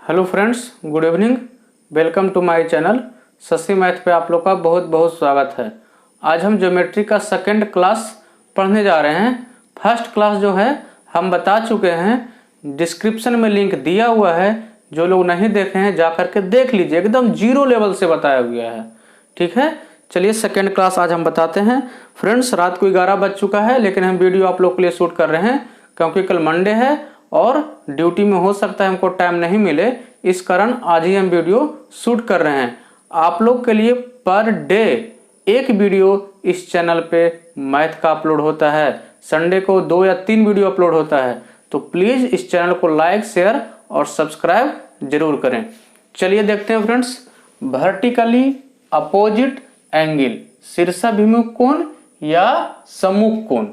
Hello friends, good evening. Welcome to my channel Shashi math पे आप लोग का बहुत बहुत स्वागत है। आज हम ज्योमेट्री का सेकंड क्लास पढ़ने जा रहे हैं। फर्स्ट क्लास जो है हम बता चुके हैं, डिस्क्रिप्शन में लिंक दिया हुआ है। जो लोग नहीं देखे हैं जा करके देख लीजिए, एकदम जीरो लेवल से बताया गया है। ठीक है, चलिए सेकंड क्लास आज हम बताते हैं। फ्रेंड्स, रात को 11 बज चुका है, लेकिन हम वीडियो आप लोग के लिए शूट कर रहे हैं क्योंकि कल मंडे है और ड्यूटी में हो सकता है हमको टाइम नहीं मिले, इस कारण आज ही हम वीडियो शूट कर रहे हैं। आप लोग के लिए पर डे एक वीडियो इस चैनल पे मैथ का अपलोड होता है। संडे को 2 या 3 वीडियो अपलोड होता है, तो प्लीज इस चैनल को लाइक, शेयर और सब्सक्राइब जरूर करें। चलिए देखते हैं फ्रेंड्स, वर्टिकली अपोजिट एंगल, शीर्षाभिमुख कोण या सम्मुख कोण।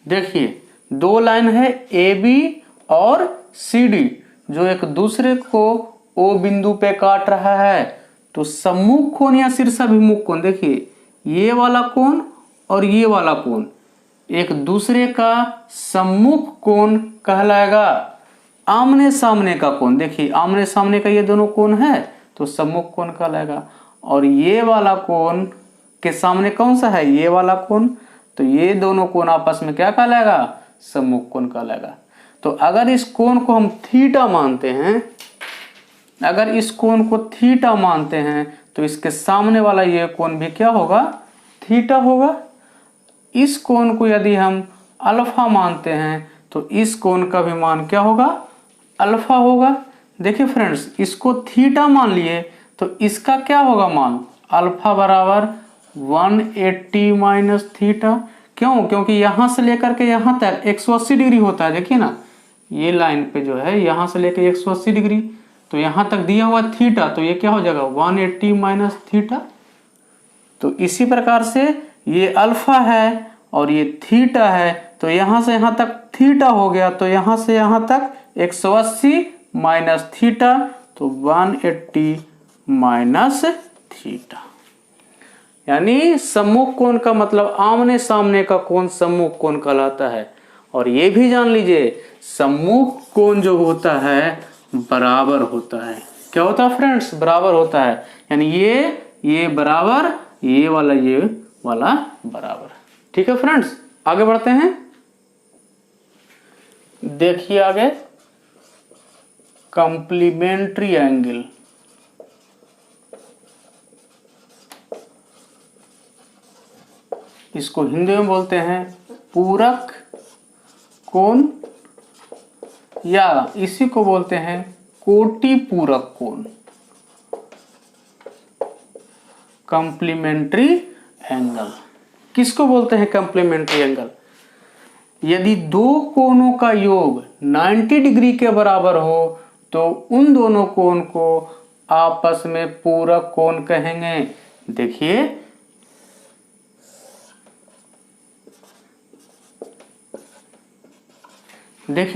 देखिए, दो लाइन है ए बी और सी डी जो एक दूसरे को ओ बिंदु पे काट रहा है। तो सम्मुख कोण या शीर्षाभिमुख कोण, देखिए ये वाला कोण और ये वाला कोण एक दूसरे का सम्मुख कोण कहलाएगा। आमने सामने का कोण, देखिए आमने सामने का ये दोनों कोण है तो सम्मुख कोण कहलाएगा। और ये वाला कोण के सामने कौन सा है, ये वाला कोण, तो ये दोनों कोण आपस में क्या कहलाएगा, सम्मुख कोण कहलाएगा। तो अगर इस कोण को हम थीटा मानते हैं, अगर इस कोण को थीटा मानते हैं तो इसके सामने वाला ये कोण भी क्या होगा, थीटा होगा। इस कोण को यदि हम अल्फा मानते हैं तो इस कोण का भी मान क्या होगा, अल्फा होगा। देखिए फ्रेंड्स, इसको थीटा मान लिए तो इसका क्या होगा मान, अल्फा बराबर 180 माइनस थीटा। क्यों? क्योंकि यहां से लेकर के यहां तक 180 डिग्री होता है। देखिए ना, ये लाइन पे जो है यहां से लेकर 180 डिग्री, तो यहां तक दिया हुआ थीटा, तो ये क्या हो जाएगा 180 माइनस थीटा। तो इसी प्रकार से ये अल्फा है और ये थीटा है, तो यहां से यहां तक थीटा हो गया, तो यहां से यहां तक 180 माइनस थीटा, तो 180 माइनस थीटा। यानी सम्मुख कोण का मतलब आमने सामने का कोण सम्मुख कोण कहलाता है। और ये भी जान लीजिए, सम्मुख कोण जो होता है बराबर होता है। क्या होता है फ्रेंड्स, बराबर होता है। यानी ये बराबर, ये वाला बराबर। ठीक है फ्रेंड्स, आगे बढ़ते हैं। देखिए आगे, कॉम्प्लीमेंट्री एंगल। इसको हिंदी में बोलते हैं पूरक कोण, या इसी को बोलते हैं कोटि पूरक कोण, कॉम्प्लीमेंट्री एंगल। किसको बोलते हैं कॉम्प्लीमेंट्री एंगल? यदि दो कोणों का योग 90 डिग्री के बराबर हो तो उन दोनों कोण को आपस में पूरक कोण कहेंगे। देखिए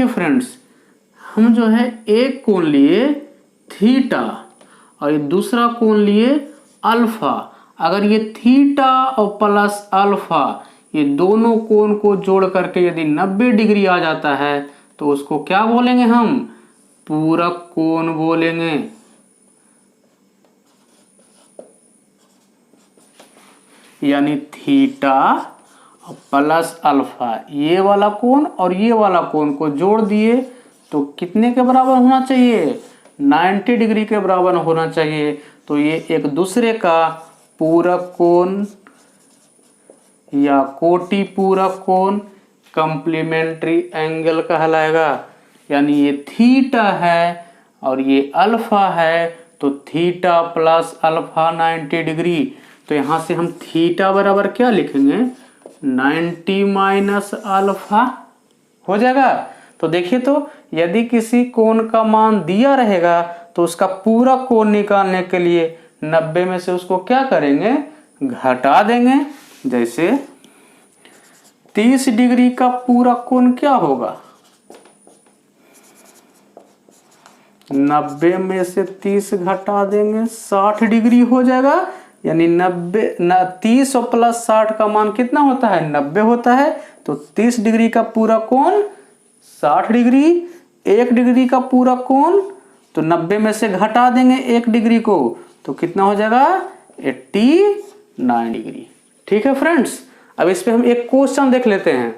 फ्रेंड्स, हम जो है एक कोण लिए थीटा और दूसरा कोण लिए अल्फा। अगर ये थीटा और प्लस अल्फा ये दोनों कोण को जोड़ करके यदि 90 डिग्री आ जाता है तो उसको क्या बोलेंगे हम, पूरक कोण बोलेंगे। यानी थीटा प्लस अल्फा, ये वाला कोण और ये वाला कोण को जोड़ दिए तो कितने के बराबर होना चाहिए, 90 डिग्री के बराबर होना चाहिए। तो ये एक दूसरे का पूरक कोण या कोटि पूरक कोण, कॉम्प्लीमेंट्री एंगल कहलाएगा। यानी ये थीटा है और ये अल्फा है, तो थीटा प्लस अल्फा 90 डिग्री। तो यहां से हम थीटा बराबर क्या लिखेंगे, 90 माइनस अल्फा हो जाएगा। तो देखिए, तो यदि किसी कोण का मान दिया रहेगा तो उसका पूरा कोण निकालने के लिए 90 में से उसको क्या करेंगे, घटा देंगे। जैसे 30 डिग्री का पूरा कोण क्या होगा, 90 में से 30 घटा देंगे 60 डिग्री हो जाएगा। यानी 30 और प्लस 60 का मान कितना होता है? 90 होता है। तो 30 डिग्री का पूरा कोण 60 डिग्री, 1 डिग्री का पूरा कोण, तो 90 में से घटा देंगे 1 डिग्री को, तो कितना हो जाएगा? 89 डिग्री। ठीक है फ्रेंड्स, अब इस पे हम एक क्वेश्चन देख लेते हैं।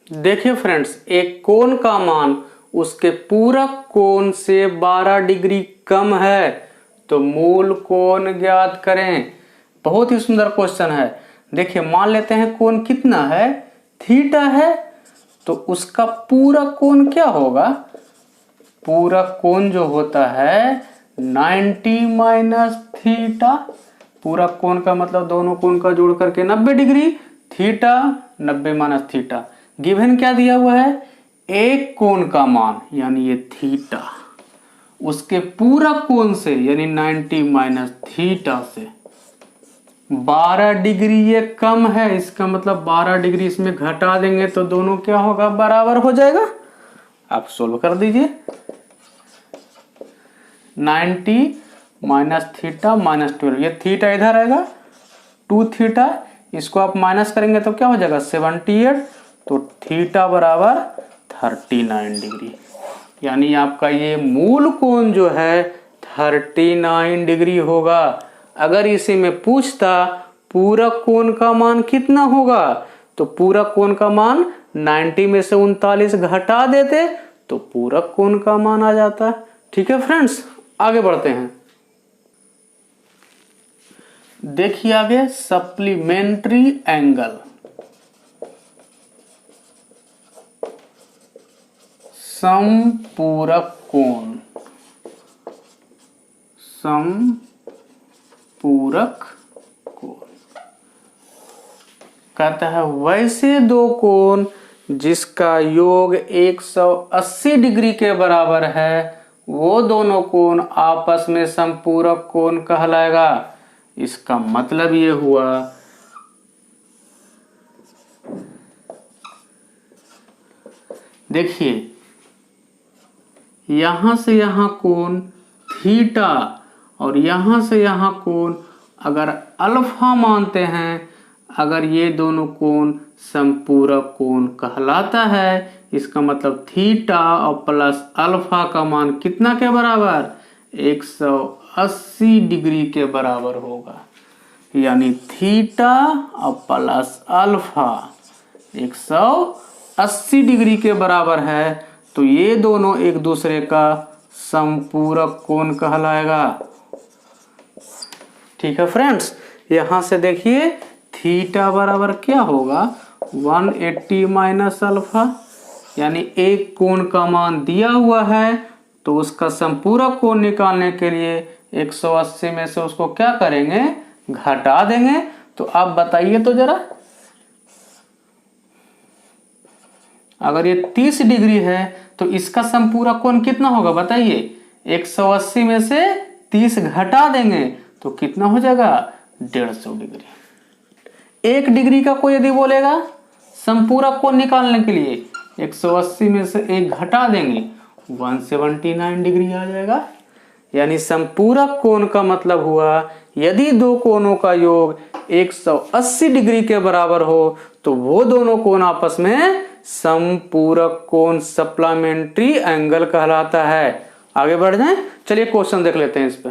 देखिए फ्रेंड्स, एक कोण का मान उसके पूरक कोण से 12 डिग्री कम है, तो मूल कोण ज्ञात करें। बहुत ही सुंदर क्वेश्चन है। देखिए, मान लेते हैं कोण कितना है? थीटा है। तो उसका पूरक कोण क्या होगा? पूरक कोण जो होता है 90 माइनस थीटा। पूरक कोण का मतलब दोनों कोण का जोड़ करके 90 degree, theta 90 minus theta. Given क्या दिया हुआ है? एक कोण का मान यानी ये थीटा उसके पूरक कोण से यानी 90 माइनस थीटा से 12 डिग्री ये कम है। इसका मतलब 12 डिग्री इसमें घटा देंगे तो दोनों क्या होगा? बराबर हो जाएगा। आप सोल्व कर दीजिए। 90 माइनस थीटा माइनस 12, ये थीटा इधर आएगा, 2 थीटा, इसको आप माइनस करेंगे तो क्या हो जाएगा? 78। तो थीटा बराबर 39 डिग्री, यानी आपका ये मूल कोण जो है 39 डिग्री होगा। अगर इसी में पूछता पूरक कोण का मान कितना होगा, तो पूरक कोण का मान 90 में से 39 घटा देते तो पूरक कोण का मान आ जाता। ठीक है फ्रेंड्स, आगे बढ़ते हैं। देखिए आगे, सप्लीमेंट्री एंगल। समपूरक कोण, समपूरक कोण कहता है वैसे दो कोण जिसका योग 180 डिग्री के बराबर है, वो दोनों कोण आपस में समपूरक कोण कहलाएगा। इसका मतलब ये हुआ देखिए, यहां से यहां कोण थीटा और यहां से यहां कोण अगर अल्फा मानते हैं, अगर ये दोनों कोण समपूरक कोण कहलाता है। इसका मतलब थीटा और प्लस अल्फा का मान कितना के बराबर? 180 डिग्री के बराबर होगा। यानी थीटा और प्लस अल्फा 180 डिग्री के बराबर है, तो ये दोनों एक दूसरे का समपूरक कोण कहलाएगा। ठीक है फ्रेंड्स, यहां से देखिए थीटा बराबर क्या होगा? 180 माइनस अल्फा, यानी एक कोण का मान दिया हुआ है तो उसका समपूरक कोण निकालने के लिए 180 में से उसको क्या करेंगे? घटा देंगे। तो आप बताइए तो जरा, अगर ये 30 डिग्री है तो इसका समपूरक कोण कितना होगा? बताइए। 180 में से 30 घटा देंगे तो कितना हो जाएगा? 150 डिग्री। 1 डिग्री का कोई यदि बोलेगा समपूरक कोण निकालने के लिए 180 में से 1 घटा देंगे 179 डिग्री आ जाएगा। यानी समपूरक कोण का मतलब हुआ यदि दो कोणों का योग 180 डिग्री के बराबर हो तो वो दोनों कोण आपस में समपूरक कोण सप्लीमेंट्री एंगल कहलाता है। आगे बढ़ जाएं, चलिए क्वेश्चन देख लेते हैं इस पे।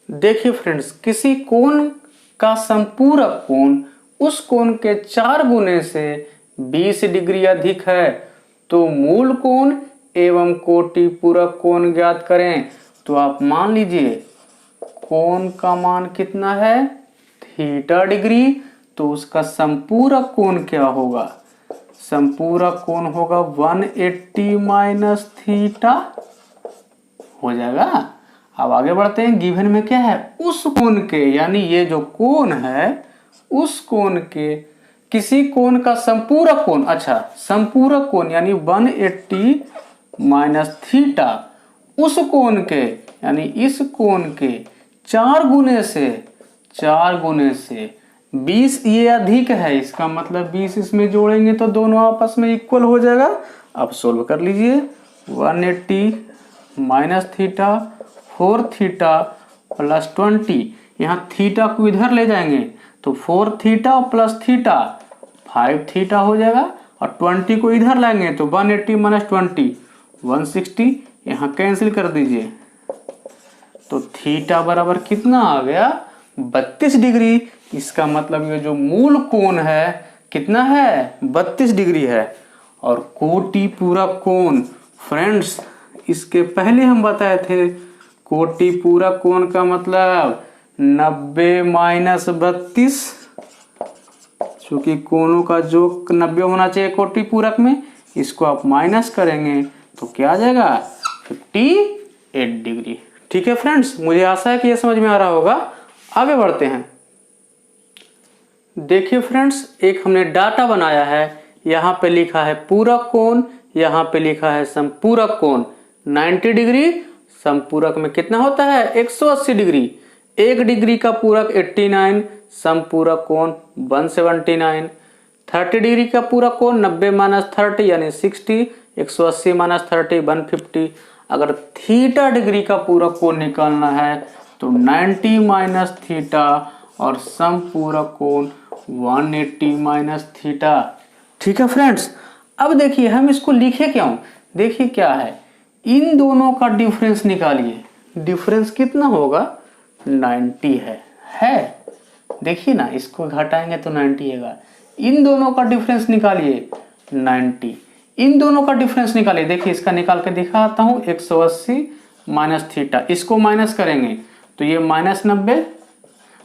देखिए फ्रेंड्स, किसी कोण का समपूरक कोण उस कोण के 4 गुने से 20 डिग्री अधिक है, तो मूल कोण एवं कोटि पूरक कोण ज्ञात करें। तो आप मान लीजिए कोण का मान कितना है? थीटा डिग्री, तो उसका समपूरक कोण क्या होगा? समपूरक कोण होगा 180 माइनस थीटा हो जाएगा। अब आगे बढ़ते हैं। गिवन में क्या है? उस कोण के, यानी ये जो कोण है उस कोण के किसी कोण का संपूरक कोण, अच्छा संपूरक कोण यानी 180 माइनस थीटा उस कोण के यानी इस कोण के 4 गुने से 20 ये अधिक है। इसका मतलब 20 इसमें जोड़ेंगे तो दोनों आपस में इक्वल हो जाएगा। अब सोल्व कर लीजिए। 180 माइनस थीटा 4 थीटा प्लस 20, यहाँ थीटा को इधर ले जाएंगे तो 4 थीटा प्लस थीटा 5 थीटा हो जाएगा, और 20 को इधर लाएंगे तो 180 माइनस 20 160, यहाँ कैंसिल कर दीजिए तो थीटा बराबर कितना आ गया 32 डिग्री। इसका मतलब ये जो मूल कोण है कितना है 32 डिग्री है। और कोटि पूरक कोण फ्रेंड्स, इसके पहले हम बताए थे कोटि पूरक कोण का मतलब 90 माइनस 32, चूंकि कोणों का जो 90 होना चाहिए कोटि पूरक में, इसको आप माइनस करेंगे तो क्या आ जाएगा 58 डिग्री। ठीक है फ्रेंड्स, मुझे आशा है कि यह समझ में आ रहा होगा। आगे बढ़ते हैं। देखिए फ्रेंड्स, एक हमने डाटा बनाया है, यहाँ पे लिखा है पूरक कोण, यहाँ पे लिखा है संपूरक कोण 90 डिग्री, संपूरक में कितना होता है 180 डिग्री, 1 डिग्री का पूरक 89, संपूरक कोण 179, 30 डिग्री का पूरक कोण 90 माइनस 30 यानी 60, 180 माइनस 30 150। अगर थीटा डिग्री का पूरक कोण निकालना है तो 90 माइनस थीटा और संपूरक कोण 180 माइनस थीटा। ठीक है फ्रेंड्स, अब देखिए हम इसको लिखे क्यों, देखिए क्या है, इन दोनों का डिफरेंस निकालिए, डिफरेंस कितना होगा 90 है देखिए ना, इसको घटाएंगे तो 90 आएगा। इन दोनों का डिफरेंस निकालिए 90, इन दोनों का डिफरेंस निकालिए, देखिए इसका निकाल के दिखाता हूं 180 माइनस थीटा, इसको माइनस करेंगे तो ये माइनस 90,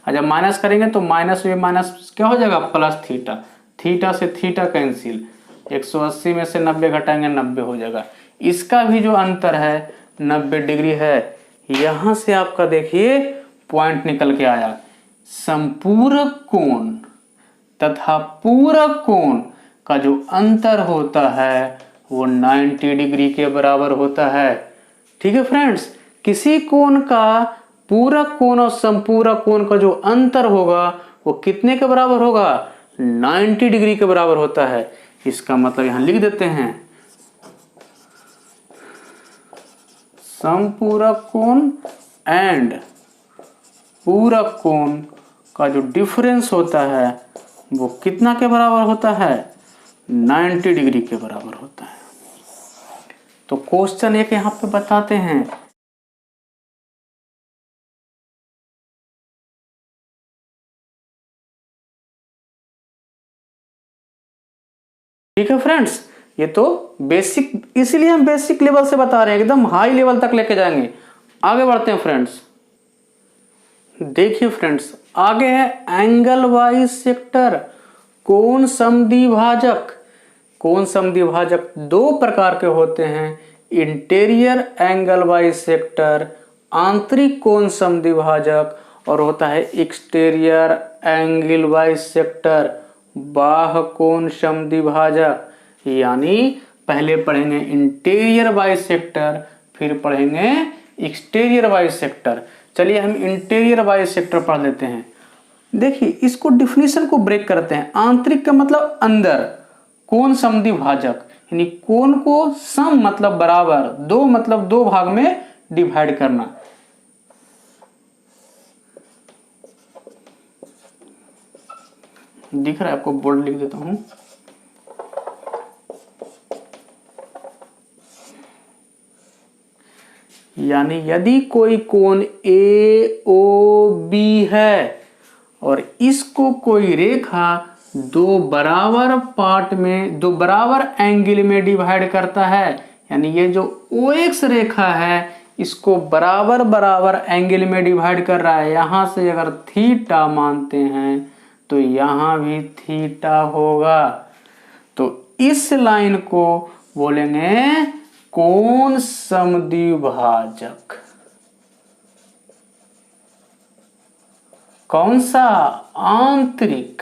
जब माइनस करेंगे तो माइनस ये माइनस क्या हो जाएगा प्लस थीटा, थीटा से थीटा कैंसिल, 180 में से 90 घटाएंगे 90 हो जाएगा। इसका भी जो अंतर है 90 डिग्री है। यहां से आपका देखिए पॉइंट निकल के आया, संपूरक कोण तथा पूरक कोण का जो अंतर होता है वो 90 डिग्री के बराबर होता है। ठीक है फ्रेंड्स, किसी कोण का पूरक कोण और संपूरक कोण का जो अंतर होगा वो कितने के बराबर होगा 90 डिग्री के बराबर होता है। इसका मतलब यहां लिख देते हैं, संपूरक कोण एंड पूरक कोण का जो डिफरेंस होता है वो कितना के बराबर होता है 90 डिग्री के बराबर होता है। तो क्वेश्चन एक यहां पे बताते हैं, ठीक है फ्रेंड्स, ये तो बेसिक, इसीलिए हम बेसिक लेवल से बता रहे हैं, एकदम हाई लेवल तक लेके जाएंगे। आगे बढ़ते हैं फ्रेंड्स। देखिए फ्रेंड्स, आगे है एंगल वाइज सेक्टर, कोण समद्विभाजक। कोण समद्विभाजक दो प्रकार के होते हैं, इंटीरियर एंगल वाइज सेक्टर, आंतरिक कोण समद्विभाजक, और होता है एक्सटीरियर एंगल वाइज सेक्टर, बाह्य कोण समद्विभाजक। यानी पहले पढ़ेंगे इंटीरियर वाइज सेक्टर, फिर पढ़ेंगे एक्सटीरियर वाइज सेक्टर। चलिए हम इंटीरियर वाइज सेक्टर पढ़ लेते हैं। देखिए इसको डिफिनीशन को ब्रेक करते हैं। आंतरिक का मतलब अंदर, कोण समद्विभाजक यानी कोण को सम मतलब बराबर, दो मतलब दो भाग में डिवाइड करना। दिख रहा है आपको, बोल्ड लिख देता हूं। यानी यदि कोई कोण AOB है और इसको कोई रेखा दो बराबर पार्ट में, दो बराबर एंगल में डिवाइड करता है, यानी ये जो OX रेखा है इसको बराबर बराबर एंगल में डिवाइड कर रहा है, यहां से अगर थीटा मानते हैं तो यहां भी थीटा होगा, तो इस लाइन को बोलेंगे कोण समद्विभाजक। कौन सा? आंतरिक।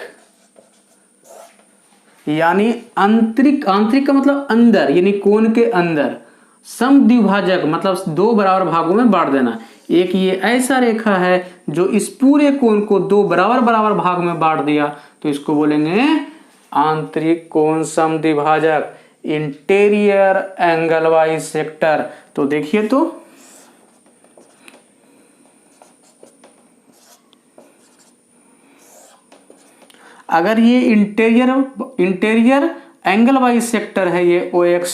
यानी आंतरिक, आंतरिक का मतलब अंदर, यानी कोण के अंदर। समद्विभाजक मतलब दो बराबर भागों में बांट देना। एक ये ऐसा रेखा है जो इस पूरे कोण को दो बराबर बराबर भाग में बांट दिया, तो इसको बोलेंगे आंतरिक कोण समद्विभाजक, इंटीरियर एंगल वाइज सेक्टर। तो देखिए, तो अगर ये इंटीरियर एंगल बाई सेक्टर है ये OX,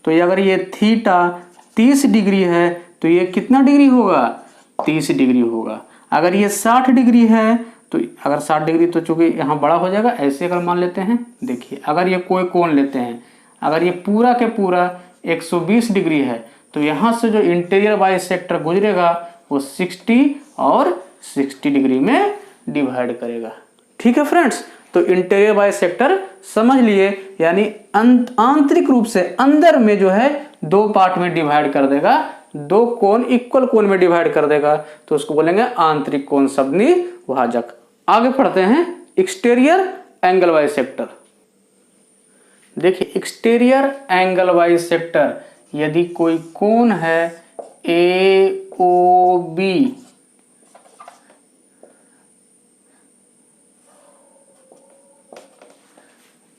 तो ये अगर ये थीटा 30 डिग्री है तो ये कितना डिग्री होगा? 30 डिग्री होगा। अगर ये 60 डिग्री है तो अगर 60 डिग्री तो चूंकि यहाँ बड़ा हो जाएगा, ऐसे अगर मान लेते हैं, देखिए अगर ये कोई कोण लेते हैं, अगर ये पूरा के पूरा 120 डिग्री है तो यहाँ से जो इंटीरियर बाई सेक्टर गुजरेगा वो 60 और 60 डिग्री में डिवाइड करेगा। ठीक है फ्रेंड्स, तो इंटीरियर बाई सेक्टर समझ लिए, यानी आंतरिक रूप से अंदर में जो है दो पार्ट में डिवाइड कर देगा, दो कोण इक्वल कोण में डिवाइड कर देगा, तो उसको बोलेंगे आंतरिक कोण संबंधी भाजक। आगे पढ़ते हैं एक्सटीरियर एंगल बाई सेक्टर। देखिए एक्सटीरियर एंगल बाई सेक्टर, यदि कोई कोण है AOB,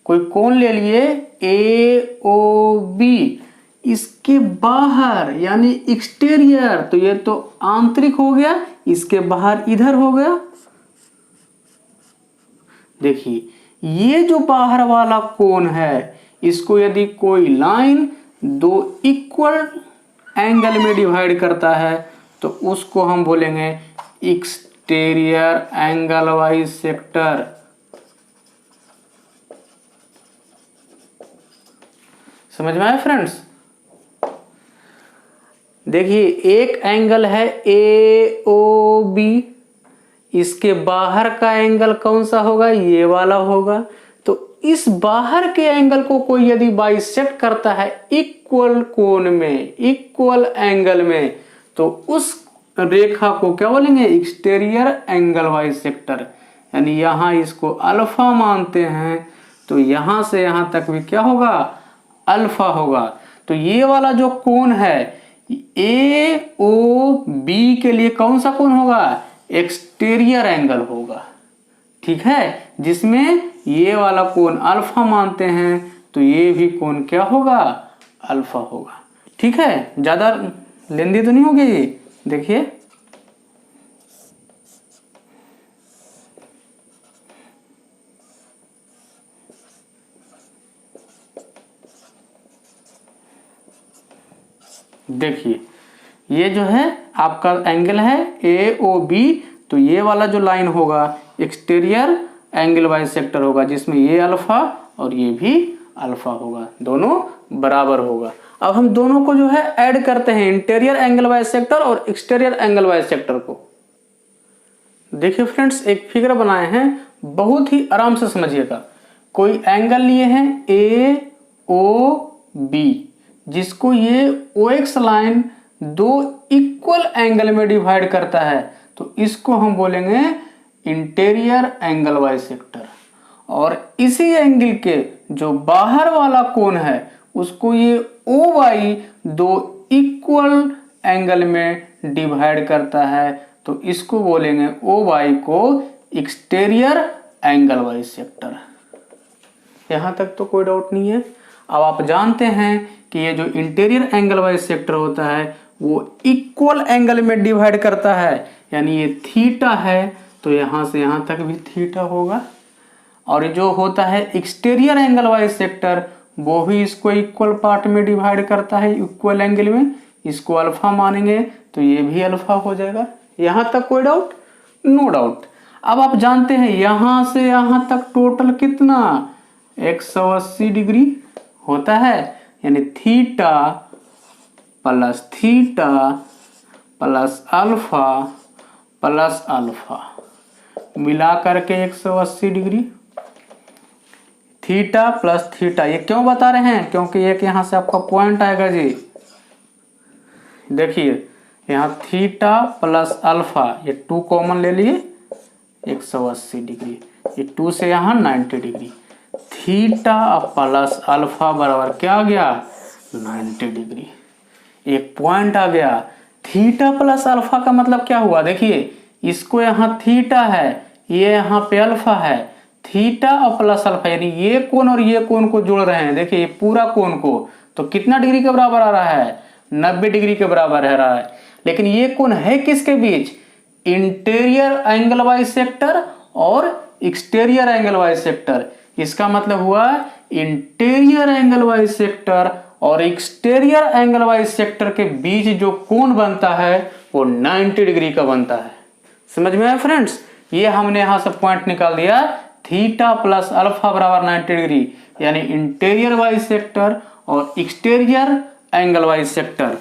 कोई कोण ले लिए AOB, इसके बाहर यानी एक्सटीरियर, तो ये तो आंतरिक हो गया, इसके बाहर इधर हो गया। देखिए ये जो बाहर वाला कोण है, इसको यदि कोई लाइन दो इक्वल एंगल में डिवाइड करता है तो उसको हम बोलेंगे एक्सटीरियर एंगल बाई सेक्टर। समझ में आया फ्रेंड्स? देखिए एक एंगल है AOB, इसके बाहर का एंगल कौन सा होगा? ये वाला होगा। तो इस बाहर के एंगल को कोई यदि बाइसेक्ट करता है इक्वल कोण में, इक्वल एंगल में, तो उस रेखा को क्या बोलेंगे? Exterior angle bisector. यानी यहां इसको अल्फा मानते हैं तो यहां से यहां तक भी क्या होगा? अल्फा होगा। तो ये वाला जो कोण है AOB के लिए कौन सा कोण होगा? एक्सटीरियर एंगल होगा। ठीक है, जिसमें ये वाला कोण अल्फा मानते हैं तो ये भी कोण क्या होगा? अल्फा होगा। ठीक है, ज्यादा लेंदी तो नहीं होगी ये। देखिए देखिए ये जो है आपका एंगल है AOB, तो ये वाला जो लाइन होगा एक्सटीरियर एंगल बाई सेक्टर होगा, जिसमें ये अल्फा और ये भी अल्फा होगा, दोनों बराबर होगा। अब हम दोनों को जो है ऐड करते हैं, इंटीरियर एंगल बाई सेक्टर और एक्सटीरियर एंगल बाई सेक्टर को। देखिए फ्रेंड्स, एक फिगर बनाए हैं, बहुत ही आराम से समझिएगा। कोई एंगल लिए हैं AOB, जिसको ये OX लाइन दो इक्वल एंगल में डिवाइड करता है, तो इसको हम बोलेंगे इंटीरियर एंगल बाई सेक्टर। और इसी एंगल के जो बाहर वाला कोण है उसको ये OY दो इक्वल एंगल में डिवाइड करता है, तो इसको बोलेंगे OY को एक्सटीरियर एंगल बाई सेक्टर। यहां तक तो कोई डाउट नहीं है। अब आप जानते हैं कि ये जो इंटीरियर एंगल बाई सेक्टर होता है वो इक्वल एंगल में डिवाइड करता है, यानी ये थीटा है तो यहां से यहां तक भी थीटा होगा। और जो होता है एक्सटीरियर एंगल बाई सेक्टर, वो भी इसको इक्वल पार्ट में डिवाइड करता है, इक्वल एंगल में, इसको अल्फा मानेंगे तो ये भी अल्फा हो जाएगा। यहां तक कोई डाउट? No doubt. अब आप जानते हैं यहां से यहां तक टोटल कितना? 180 डिग्री होता है, यानी theta plus alpha plus alpha मिला करके 180 डिग्री। थीटा प्लस थीटा, ये क्यों बता रहे हैं? क्योंकि एक यहां से आपका पॉइंट आएगा जी। देखिए यहाँ थीटा प्लस अल्फा, ये 2 कॉमन ले लिए, 180 डिग्री, ये 2 से यहाँ 90 डिग्री। थीटा प्लस अल्फा बराबर क्या आ गया? 90 डिग्री। एक पॉइंट आ गया। थीटा प्लस अल्फा का मतलब क्या हुआ? देखिए इसको यहाँ थीटा है, ये यहाँ पे अल्फा है, थीटा और प्लस अल्फा, यानी ये कोण और ये कोण को जोड़ रहे हैं। देखिए ये पूरा कोण को तो कितना डिग्री के बराबर आ रहा है? 90 डिग्री के बराबर है रहा है। लेकिन ये कोण है किसके बीच? इंटीरियर एंगल बाई सेक्टर और एक्सटीरियर एंगल बाइसेक्टर। इसका मतलब हुआ इंटीरियर एंगल बाइसेक्टर और एक्सटीरियर एंगल बाइसेक्टर के बीच जो कोण बनता है वो 90 डिग्री का बनता है। समझ में आया फ्रेंड्स? ये हमने यहां से पॉइंट निकाल दिया, थीटा प्लस अल्फा बराबर 90 डिग्री, यानी इंटीरियर बाइसेक्टर और एक्सटीरियर एंगल बाइसेक्टर।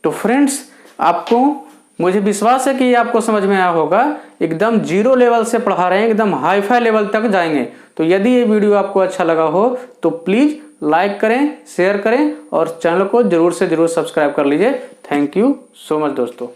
तो फ्रेंड्स, आपको मुझे विश्वास है कि ये आपको समझ में आया होगा। एकदम जीरो लेवल से पढ़ा रहे हैं, एकदम हाई फाई लेवल तक जाएंगे। तो यदि ये वीडियो आपको अच्छा लगा हो तो प्लीज लाइक करें, शेयर करें और चैनल को जरूर से जरूर सब्सक्राइब कर लीजिए। थैंक यू सो मच दोस्तों।